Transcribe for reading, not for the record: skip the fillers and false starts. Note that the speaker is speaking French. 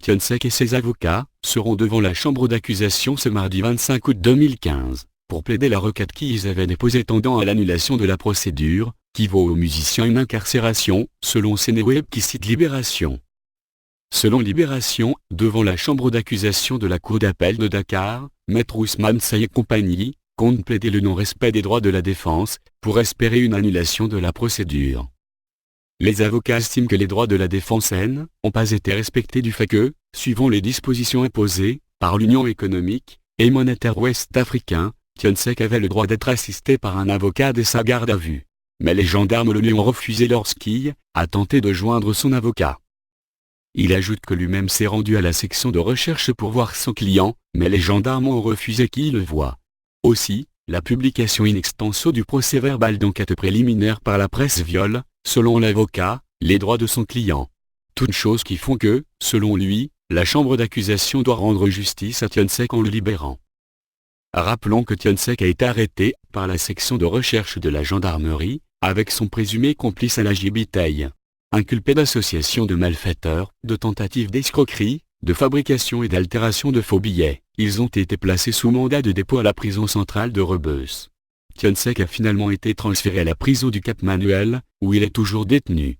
Tionsek et ses avocats seront devant la chambre d'accusation ce mardi 25 août 2015, pour plaider la requête qu'ils avaient déposée tendant à l'annulation de la procédure, qui vaut au musicien une incarcération, selon Sénéweb qui cite Libération. Selon Libération, devant la chambre d'accusation de la Cour d'appel de Dakar, Maître Ousmane Saï et compagnie, compte plaider le non-respect des droits de la défense, pour espérer une annulation de la procédure. Les avocats estiment que les droits de la défense n'ont pas été respectés du fait que, suivant les dispositions imposées par l'Union économique et monétaire ouest-africain, Tionsek avait le droit d'être assisté par un avocat dès sa garde à vue. Mais les gendarmes le lui ont refusé lorsqu'il a tenté de joindre son avocat. Il ajoute que lui-même s'est rendu à la section de recherche pour voir son client, mais les gendarmes ont refusé qu'il le voie. Aussi, la publication in extenso du procès-verbal d'enquête préliminaire par la presse viole, selon l'avocat, les droits de son client. Toutes choses qui font que, selon lui, la chambre d'accusation doit rendre justice à Tionsek en le libérant. Rappelons que Tionsek a été arrêté par la section de recherche de la gendarmerie, avec son présumé complice Alhaji Biteye. Inculpés d'association de malfaiteurs, de tentative d'escroquerie, de fabrication et d'altération de faux billets, ils ont été placés sous mandat de dépôt à la prison centrale de Rebeuss. Tionsek a finalement été transféré à la prison du Cap Manuel, où il est toujours détenu.